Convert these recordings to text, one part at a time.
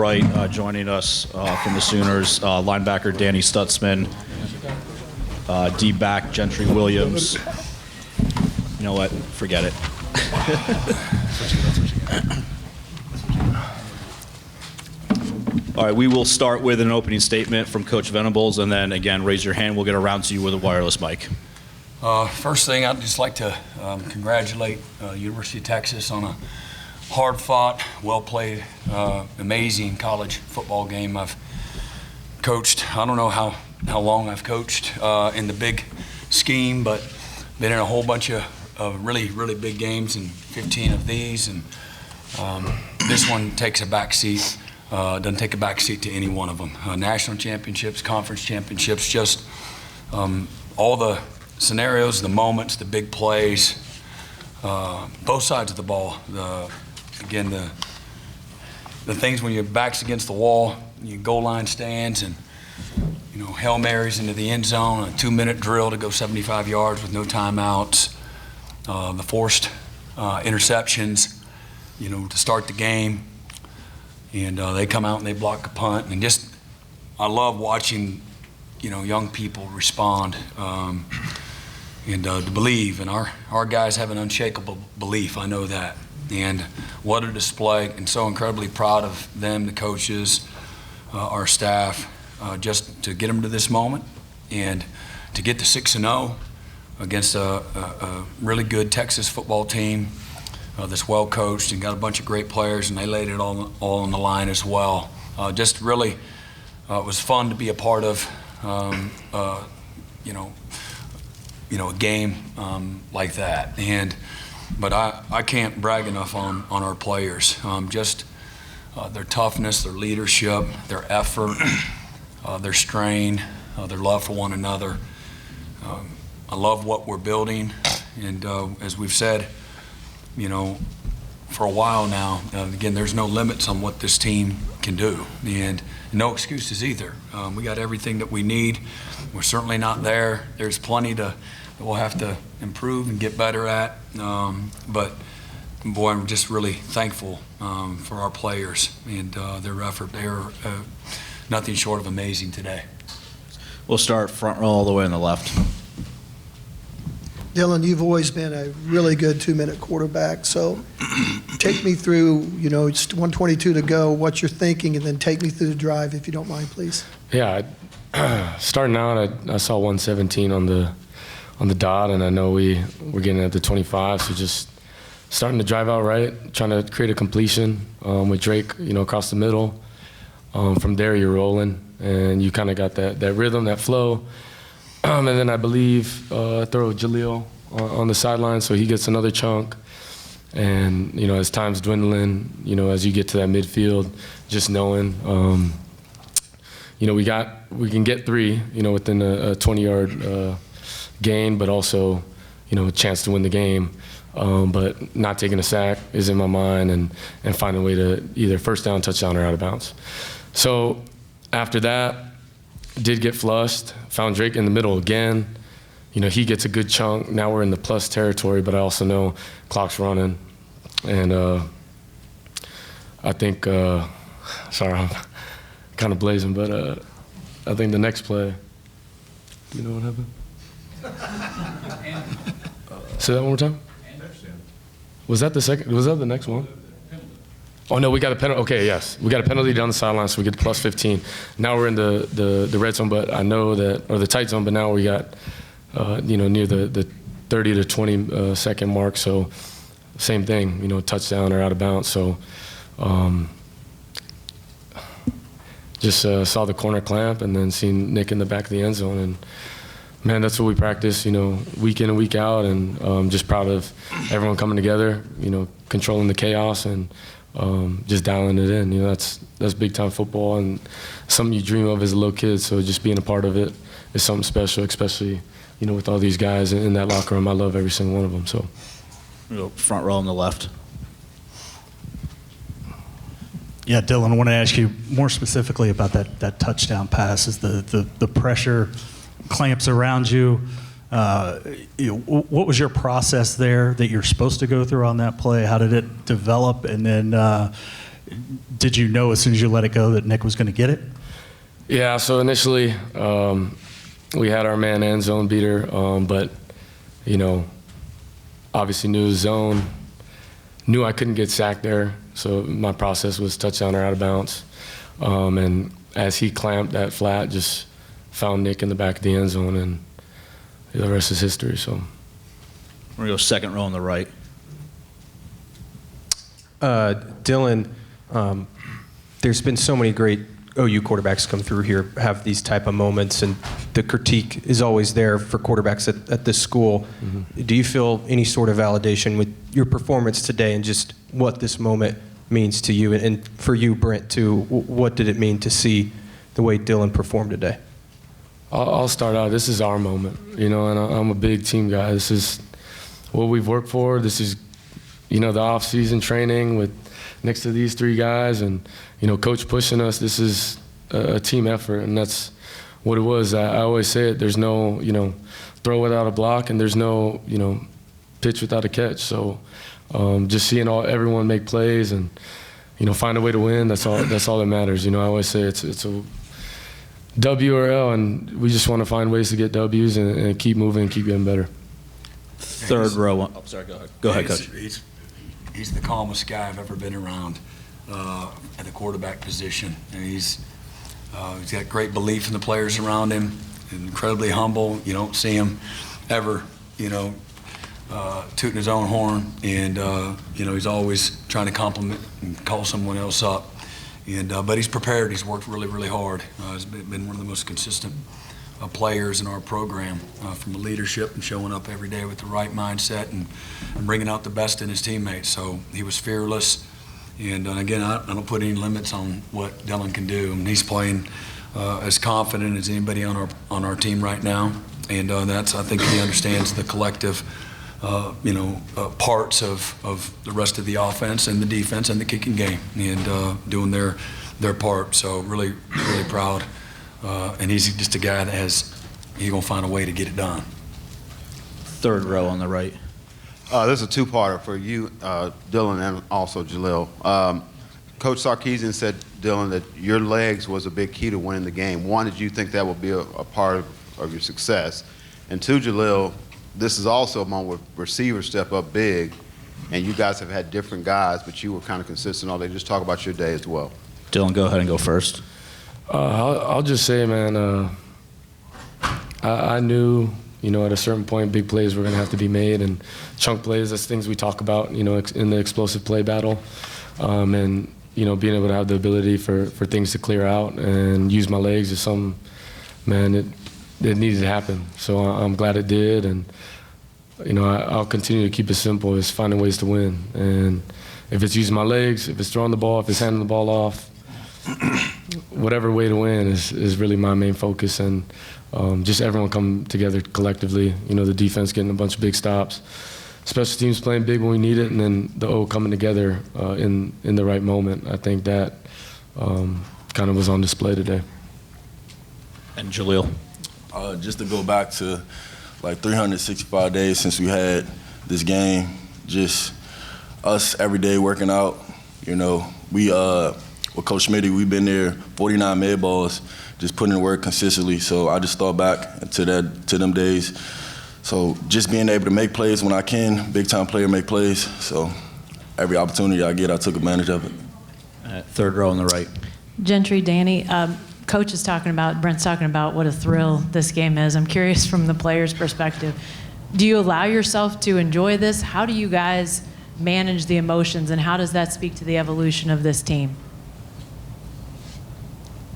Right, joining us from the Sooners, linebacker Danny Stutzman, D-back Gentry Williams. You know what? Forget it. All right, we will start with an opening statement from Coach Venables, and then again, raise your hand. We'll get around to you with a wireless mic. First thing, I'd just like to congratulate University of Texas on a hard-fought, well-played, amazing college football game. I've coached, I don't know how long I've coached in the big scheme, but been in a whole bunch of really, really big games and 15 of these. And this one takes a back seat, doesn't take a back seat to any one of them. National championships, conference championships, just all the scenarios, the moments, the big plays, both sides of the ball. Again, the things when your back's against the wall, your goal line stands, and Hail Marys into the end zone, a 2-minute drill to go 75 yards with no timeouts, the forced interceptions, to start the game, and they come out and they block a punt, and just I love watching, young people respond and to believe, and our guys have an unshakable belief. I know that. And what a display, and so incredibly proud of them, the coaches, our staff, just to get them to this moment and to get to 6-0 against a really good Texas football team that's well coached and got a bunch of great players, and they laid it all on the line as well. Just really, it was fun to be a part of, a game like that. But I can't brag enough on our players. Just their toughness, their leadership, their effort, their strain, their love for one another. I love what we're building, and as we've said, for a while now, again, there's no limits on what this team can do, and no excuses either. We got everything that we need. We're certainly not there. There's plenty that we'll have to improve and get better at. But boy, I'm just really thankful for our players and their effort. They are nothing short of amazing today. We'll start front row all the way on the left. Dylan, you've always been a really good 2-minute quarterback. So take me through, it's 1:22 to go, what you're thinking, and then take me through the drive, if you don't mind, please. Yeah, starting out, I saw 117 on the dot, and I know we're getting at the 25, so just starting to drive out right, trying to create a completion with Drake, across the middle. From there, you're rolling, and you kind of got that rhythm, that flow. And then I believe throw Jaleel on the sideline, so he gets another chunk. And, as time's dwindling, as you get to that midfield, just knowing, we can get 3, within a 20-yard gain, but also, a chance to win the game. But not taking a sack is in my mind, and finding a way to either first down, touchdown, or out of bounds. So after that, did get flushed, found Drake in the middle again. He gets a good chunk. Now we're in the plus territory, but I also know clock's running. And I think, sorry, I'm kind of blazing, but I think the next play, you know what happened? Say that one more time? Was that the second? Was that the next one? Oh, no, we got a penalty. Okay, yes. We got a penalty down the sideline, so we get plus 15. Now we're in the red zone, but I know that, or the tight zone, but now we got, near the 30 to 20 second mark. So same thing, touchdown or out of bounds. So just saw the corner clamp and then seen Nick in the back of the end zone. And, man, that's what we practice, week in and week out. And just proud of everyone coming together, controlling the chaos and just dialing it in. That's big time football and something you dream of as a little kid. So just being a part of it is something special, especially with all these guys in that locker room. I love every single one of them. So front row on the left. Yeah, Dylan, I want to ask you more specifically about that touchdown pass. Is the pressure clamps around you? What was your process there that you're supposed to go through on that play? How did it develop? And then Did you know as soon as you let it go that Nick was going to get it? Yeah, so initially we had our man end zone beater, but, obviously knew his zone, knew I couldn't get sacked there, so my process was touchdown or out of bounds. And as he clamped that flat, just found Nick in the back of the end zone, and the rest is history. So We're going to go second row on the right. Dylan, there's been so many great OU quarterbacks come through here, have these type of moments, and the critique is always there for quarterbacks at this school. Mm-hmm. Do you feel any sort of validation with your performance today and just what this moment means to you? And for you, Brent, too, what did it mean to see the way Dylan performed today? I'll start out. This is our moment, and I'm a big team guy. This is what we've worked for. This is, the off-season training with next to these three guys and, coach pushing us. This is a team effort, and that's what it was. I always say it, there's no, throw without a block, and there's no, pitch without a catch. So just seeing everyone make plays and, find a way to win, that's all that matters. I always say it's a W or L, and we just want to find ways to get W's and keep moving and keep getting better. Third row. Oh, sorry, go ahead. Go ahead, Coach. He's the calmest guy I've ever been around at the quarterback position. And he's got great belief in the players around him, incredibly humble. You don't see him ever, tooting his own horn. And, he's always trying to compliment and call someone else up. And but he's prepared. He's worked really, really hard. He's been one of the most consistent players in our program from leadership and showing up every day with the right mindset and bringing out the best in his teammates. So he was fearless. And again, I don't put any limits on what Dylan can do. And he's playing as confident as anybody on our team right now. And I think he understands the collective parts of the rest of the offense and the defense and the kicking game and doing their part. So really, really proud. And he's just a guy that he's going to find a way to get it done. Third row on the right. This is a two-parter for you, Dylan, and also Jalil. Coach Sarkisian said, Dylan, that your legs was a big key to winning the game. One, did you think that would be a part of your success? And two, Jalil, this is also a moment where receivers step up big, and you guys have had different guys, but you were kind of consistent all day. Just talk about your day as well. Dylan, go ahead and go first. I'll just say, man, I knew, at a certain point, big plays were going to have to be made, and chunk plays, that's things we talk about, in the explosive play battle. And, being able to have the ability for things to clear out and use my legs is something, man, it needed to happen. So I'm glad it did, and, I'll continue to keep it simple. It's finding ways to win. And if it's using my legs, if it's throwing the ball, if it's handing the ball off, whatever way to win is really my main focus, and just everyone come together collectively. The defense getting a bunch of big stops, special teams playing big when we need it, and then the O coming together in the right moment. I think that kind of was on display today. And Jalil. Just to go back to like 365 days since we had this game, just us every day working out. We with Coach Smitty, we've been there 49 med balls, just putting in work consistently. So I just thought back to them days. So just being able to make plays when I can, big time player make plays. So every opportunity I get, I took advantage of it. Third row on the right. Gentry, Danny, Coach is talking about, Brent's talking about what a thrill this game is. I'm curious from the player's perspective. Do you allow yourself to enjoy this? How do you guys manage the emotions, and how does that speak to the evolution of this team?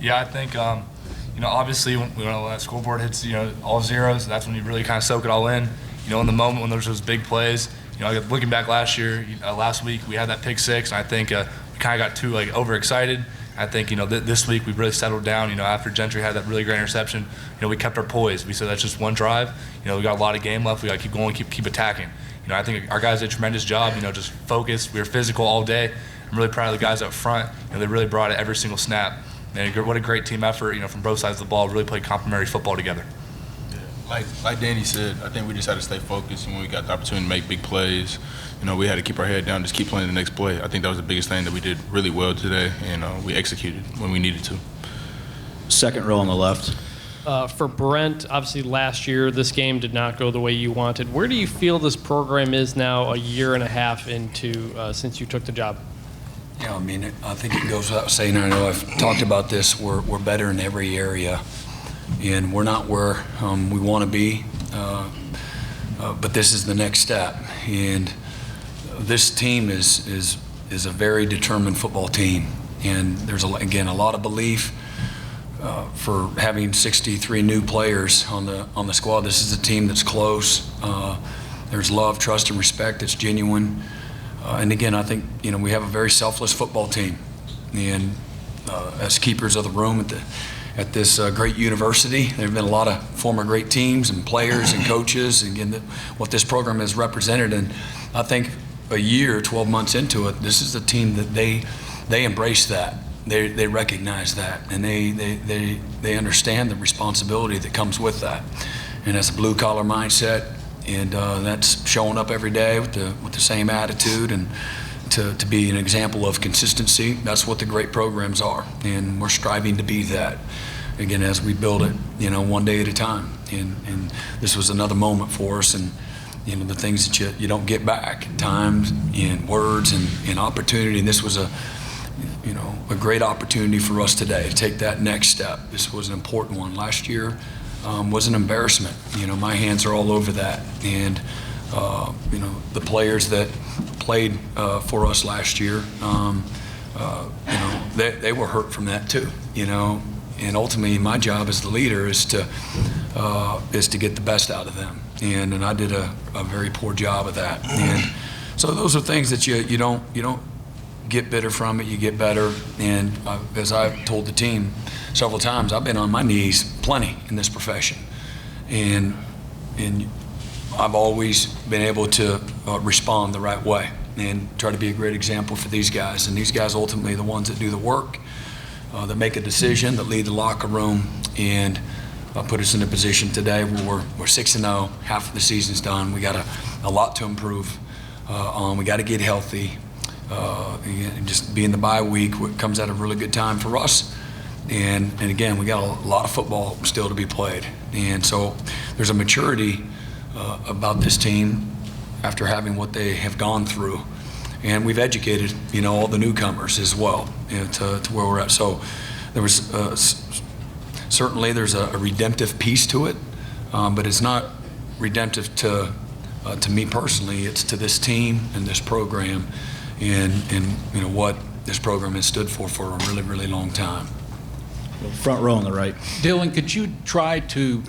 Yeah, I think, obviously when that scoreboard hits, all zeros, that's when you really kind of soak it all in. In the moment when there's those big plays, looking back last week, we had that pick six, and I think we kind of got too overexcited. I think, this week we really settled down. After Gentry had that really great interception, we kept our poise. We said that's just one drive. We got a lot of game left. We got to keep going, keep attacking. I think our guys did a tremendous job. Just focused. We were physical all day. I'm really proud of the guys up front. They really brought it every single snap. And what a great team effort, from both sides of the ball. Really played complementary football together. Like Danny said, I think we just had to stay focused, and when we got the opportunity to make big plays, we had to keep our head down, just keep playing the next play. I think that was the biggest thing that we did really well today, and we executed when we needed to. Second row on the left. For Brent, obviously last year this game did not go the way you wanted. Where do you feel this program is now a year and a half into since you took the job? Yeah, I mean, I think it goes without saying, I know I've talked about this, we're better in every area, and we're not where we want to be, but this is the next step. And this team is a very determined football team, and there's, again, a lot of belief for having 63 new players on the squad. This is a team that's close. There's love, trust, and respect that's genuine. And again, I think we have a very selfless football team, and as keepers of the room at this great university, there have been a lot of former great teams and players and coaches. And again, what this program has represented, and I think a year, 12 months into it, this is a team that they embrace that. They recognize that, and they understand the responsibility that comes with that. And that's a blue collar mindset. And that's showing up every day with the same attitude, and to be an example of consistency. That's what the great programs are, and we're striving to be that. Again, as we build it, one day at a time. And this was another moment for us, and the things that you don't get back, time and words and opportunity. And this was a great opportunity for us today to take that next step. This was an important one. Last year was an embarrassment. My hands are all over that. And, the players that played for us last year, they were hurt from that too, And ultimately, my job as the leader is to get the best out of them. And I did a very poor job of that. And so those are things that you don't get bitter from it, you get better. And as I've told the team several times, I've been on my knees plenty in this profession. And I've always been able to respond the right way and try to be a great example for these guys. And these guys ultimately are the ones that do the work, that make a decision, that lead the locker room, and put us in a position today where we're 6-0, half of the season's done. We got a lot to improve on. We got to get healthy. Just being the bye week comes at a really good time for us. And again, we got a lot of football still to be played. And so there's a maturity about this team after having what they have gone through. And we've educated, all the newcomers as well, to where we're at. So there was certainly there's a redemptive piece to it, but it's not redemptive to me personally. It's to this team and this program, and what this program has stood for a really, really long time. Front row on the right. Dylan, could you try to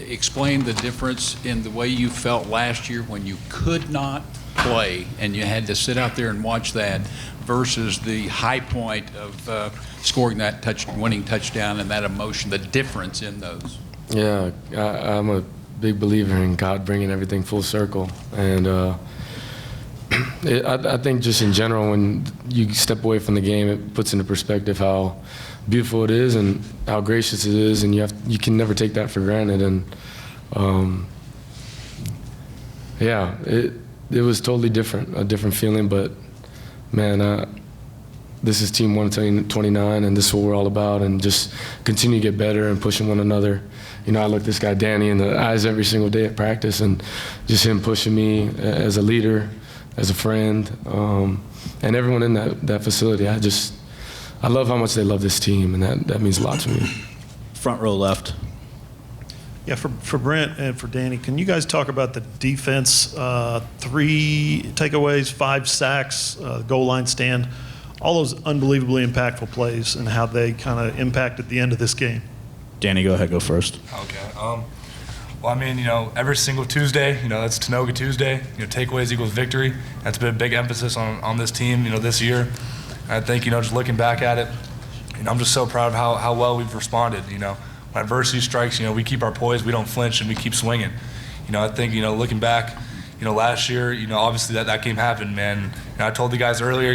explain the difference in the way you felt last year when you could not play and you had to sit out there and watch that versus the high point of scoring that winning touchdown and that emotion, the difference in those? Yeah, I'm a big believer in God bringing everything full circle. And I think just in general, when you step away from the game, it puts into perspective how beautiful it is and how gracious it is, and you can never take that for granted. And yeah, it was totally different, a different feeling. But man, this is Team 129, and this is what we're all about. And just continue to get better and pushing one another. I look this guy Danny in the eyes every single day at practice, and just him pushing me as a leader, as a friend, and everyone in that facility. I love how much they love this team, and that means a lot to me. Front row left. Yeah, for Brent and for Danny, can you guys talk about the defense? 3 takeaways, 5 sacks, goal line stand, all those unbelievably impactful plays, and how they kind of impacted the end of this game. Danny, go ahead, go first. Okay. Well, I mean, every single Tuesday, that's Tanoga Tuesday. Takeaways equals victory. That's been a big emphasis on this team, this year. I think, just looking back at it, I'm just so proud of how well we've responded. When adversity strikes, we keep our poise, we don't flinch, and we keep swinging. I think, looking back, last year, obviously that game happened, man. I told the guys earlier,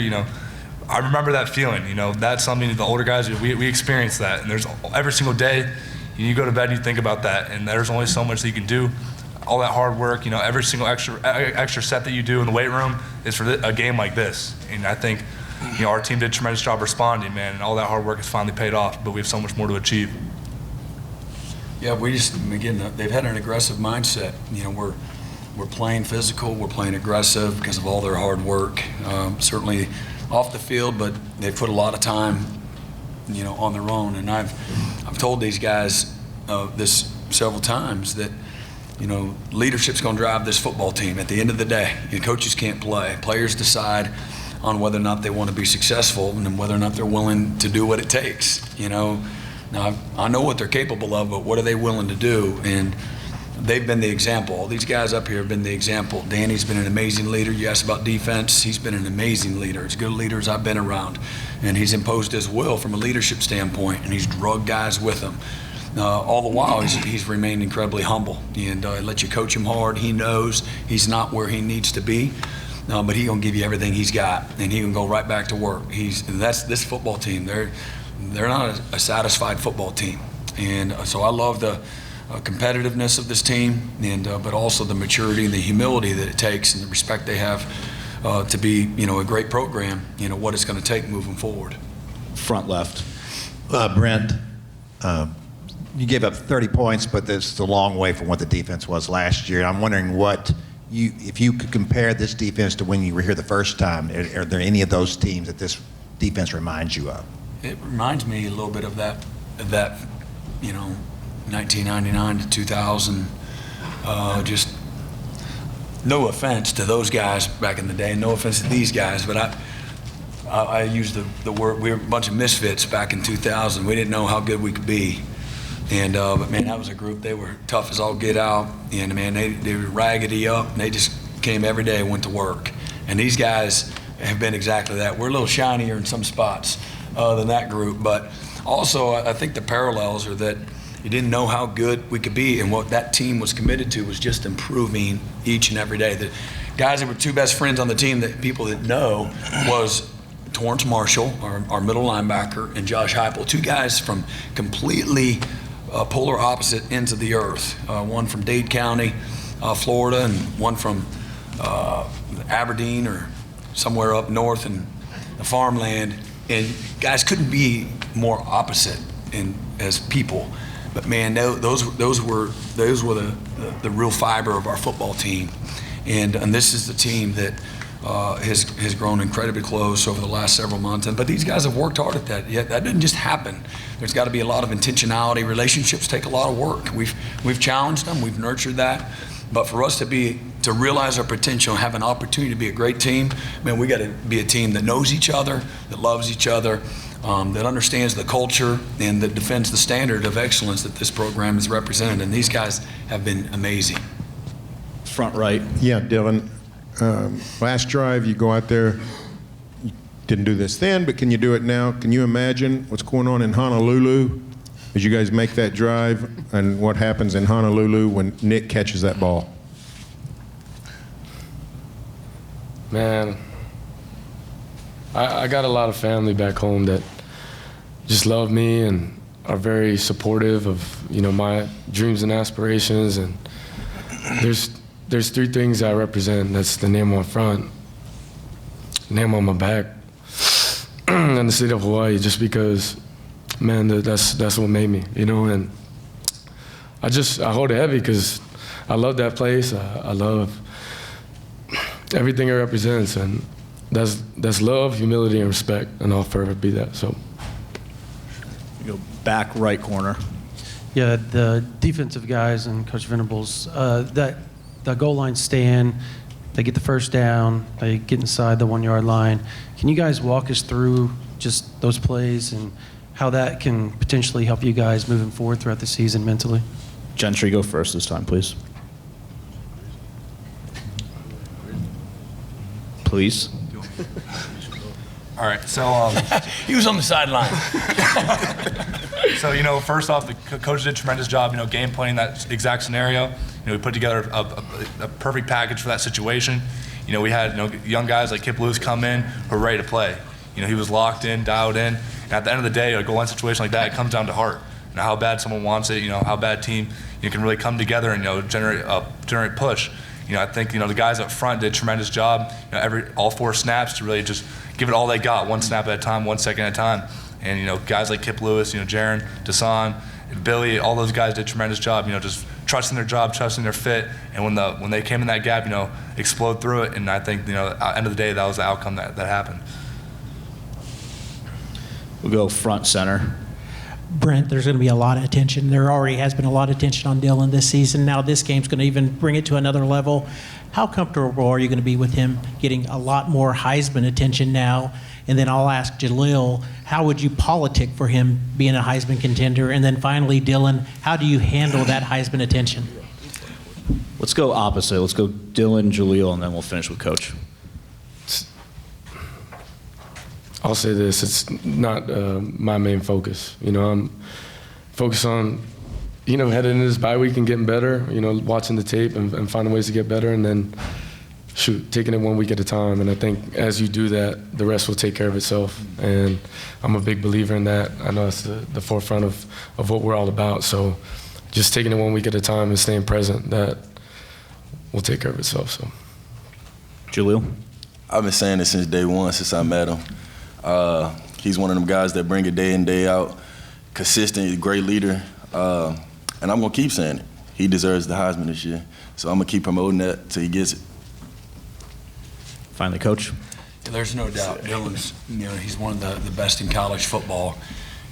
I remember that feeling. That's something the older guys, we experience that. And there's every single day, You go to bed and you think about that, and there's only so much that you can do. All that hard work, every single extra set that you do in the weight room is for a game like this. And I think, our team did a tremendous job responding, man, and all that hard work has finally paid off, but we have so much more to achieve. Yeah, they've had an aggressive mindset. We're playing physical, we're playing aggressive because of all their hard work. Certainly off the field, but they put a lot of time, on their own. And I've told these guys this several times that, leadership's going to drive this football team. At the end of the day, coaches can't play. Players decide on whether or not they want to be successful and whether or not they're willing to do what it takes. Now, I know what they're capable of, but what are they willing to do? And they've been the example. All these guys up here have been the example. Danny's been an amazing leader. You asked about defense. He's been an amazing leader. As good a leader as I've been around. And he's imposed his will from a leadership standpoint, and he's drugged guys with him. All the while, he's remained incredibly humble. And let you coach him hard. He knows he's not where he needs to be, but he's going to give you everything he's got, and he can go right back to work. That's this football team. They're not a satisfied football team. And so I love the competitiveness of this team, but also the maturity and the humility that it takes and the respect they have to be, a great program, what it's going to take moving forward. Front left. Brent, you gave up 30 points, but that's a long way from what the defense was last year. I'm wondering if you could compare this defense to when you were here the first time, are there any of those teams that this defense reminds you of? It reminds me a little bit of that 1999 to 2000. Just no offense to those guys back in the day, no offense to these guys, but I use the word, we were a bunch of misfits back in 2000. We didn't know how good we could be. And but man, that was a group. They were tough as all get out, and man, they were raggedy up, and they just came every day and went to work. And these guys have been exactly that. We're a little shinier in some spots than that group, but also I think the parallels are that you didn't know how good we could be, and what that team was committed to was just improving each and every day. The guys that were two best friends on the team that people that know was Torrance Marshall, our middle linebacker, and Josh Heupel, two guys from completely polar opposite ends of the earth. One from Dade County, Florida, and one from Aberdeen or somewhere up north in the farmland. And guys couldn't be more opposite as people. But man, those were the real fiber of our football team. And this is the team that has grown incredibly close over the last several months. But these guys have worked hard at that. Yet that didn't just happen. There's got to be a lot of intentionality. Relationships take a lot of work. We've challenged them. We've nurtured that. But for us to realize our potential and have an opportunity to be a great team, man, we got to be a team that knows each other, that loves each other, that understands the culture, and that defends the standard of excellence that this program has represented. And these guys have been amazing. Front right. Yeah, Dylan. Last drive, you go out there. You didn't do this then, but can you do it now? Can you imagine what's going on in Honolulu as you guys make that drive, and what happens in Honolulu when Nick catches that ball? Man, I got a lot of family back home that just love me and are very supportive of, my dreams and aspirations. And there's three things I represent. That's the name on front, name on my back, and the state of Hawaii, just because, man, that's what made me, and I hold it heavy because I love that place. I love everything it represents, and that's love, humility, and respect, and I'll forever be that. So, you go back right corner. Yeah, the defensive guys and Coach Venables, the goal line stand, they get the first down, they get inside the 1 yard line. Can you guys walk us through just those plays and how that can potentially help you guys moving forward throughout the season mentally? Gentry, go first this time, please. Please. All right, so he was on the sideline. So first off, the coach did a tremendous job, game planning that exact scenario. We put together a perfect package for that situation. We had young guys like Kip Lewis come in who were ready to play. He was locked in, dialed in. And at the end of the day, a goal line situation like that, it comes down to heart. how bad someone wants it, how bad a team can really come together and generate push. I think the guys up front did a tremendous job. All 4 snaps to really just give it all they got, 1 snap at a time, 1 second at a time. And guys like Kip Lewis, Jaron, Dasan, Billy, all those guys did a tremendous job. Just trusting their job, trusting their fit, and when they came in that gap, explode through it. And I think at the end of the day, that was the outcome that happened. We'll go front center. Brent, there's going to be a lot of attention. There already has been a lot of attention on Dylan this season. Now this game's going to even bring it to another level. How comfortable are you going to be with him getting a lot more Heisman attention now? And then I'll ask Jalil, how would you politic for him being a Heisman contender? And then finally, Dylan, how do you handle that Heisman attention? Let's go opposite. Let's go Dylan, Jalil, and then we'll finish with Coach. I'll say this, it's not my main focus. I'm focused on, heading into this bye week and getting better, watching the tape and finding ways to get better, and then, taking it 1 week at a time. And I think as you do that, the rest will take care of itself. And I'm a big believer in that. I know it's the forefront of what we're all about. So just taking it 1 week at a time and staying present, that will take care of itself. So, Jalil? I've been saying this since day one, since I met him. He's one of them guys that bring it day in, day out, consistent, great leader, and I'm going to keep saying it. He deserves the Heisman this year, so I'm going to keep promoting that till he gets it. Finally, Coach. There's no doubt Dylan's, he's one of the best in college football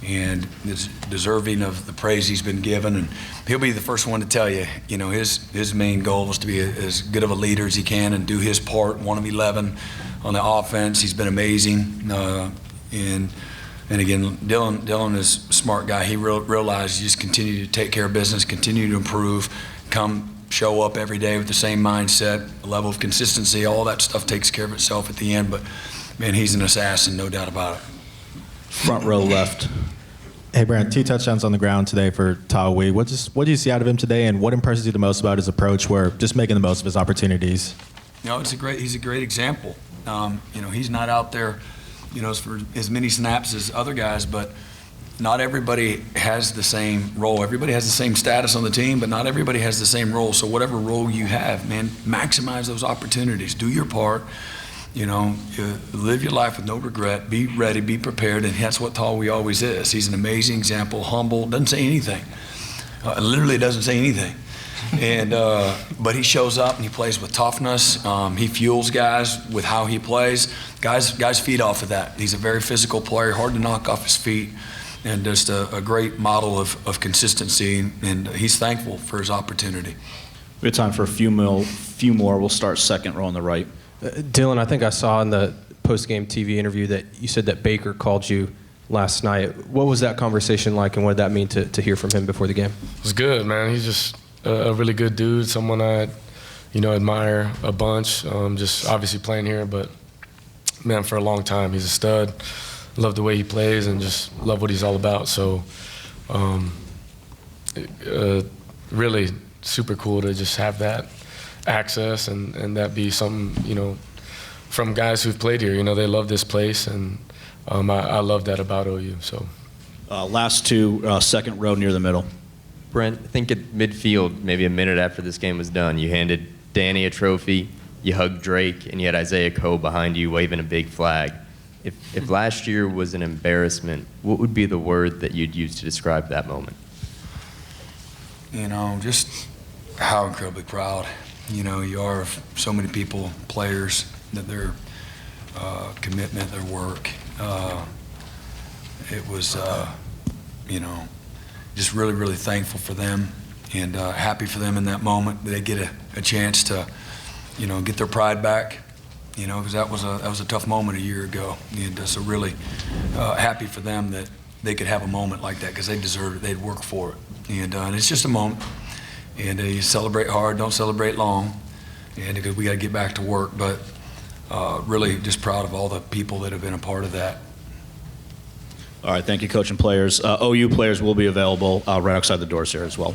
and is deserving of the praise he's been given, and he'll be the first one to tell you, his main goal is to be as good of a leader as he can and do his part, 1 of 11 on the offense. He's been amazing, and again, Dylan is a smart guy. He realized you just continue to take care of business, continue to improve, show up every day with the same mindset, a level of consistency. All that stuff takes care of itself at the end. But man, he's an assassin, no doubt about it. Front row left. Hey, Brent, 2 touchdowns on the ground today for Tawi. What do you see out of him today, and what impresses you the most about his approach, where just making the most of his opportunities? He's a great example. He's not out there, for as many snaps as other guys, but not everybody has the same role. Everybody has the same status on the team, but not everybody has the same role. So whatever role you have, man, maximize those opportunities. Do your part. Live your life with no regret. Be ready, be prepared, and that's what Tawi always is. He's an amazing example, humble, doesn't say anything. Literally doesn't say anything. And but he shows up and he plays with toughness. He fuels guys with how he plays. Guys feed off of that. He's a very physical player, hard to knock off his feet, and just a great model of consistency. And he's thankful for his opportunity. We have time for a few more. We'll start second row on the right. Dylan, I think I saw in the post-game TV interview that you said that Baker called you last night. What was that conversation like, and what did that mean to hear from him before the game? It was good, man. He's just a really good dude, someone I, admire a bunch. Just obviously playing here, but man, for a long time, he's a stud. Love the way he plays and just love what he's all about. So, really super cool to just have that access and that be something, from guys who've played here. They love this place, and I love that about OU. So, last 2, second row near the middle. Brent, I think at midfield, maybe a minute after this game was done, you handed Danny a trophy, you hugged Drake, and you had Isaiah Coe behind you waving a big flag. If last year was an embarrassment, what would be the word that you'd use to describe that moment? Just how incredibly proud, you are of so many people, players, that their commitment, their work. It was, just really, really thankful for them and happy for them in that moment. They get a chance to, get their pride back, because that was a tough moment a year ago. And so really happy for them that they could have a moment like that, because they deserved it. They'd work for it. And it's just a moment. And you celebrate hard, don't celebrate long, and because we got to get back to work. But really just proud of all the people that have been a part of that. All right, thank you, Coach and players. OU players will be available right outside the doors here as well.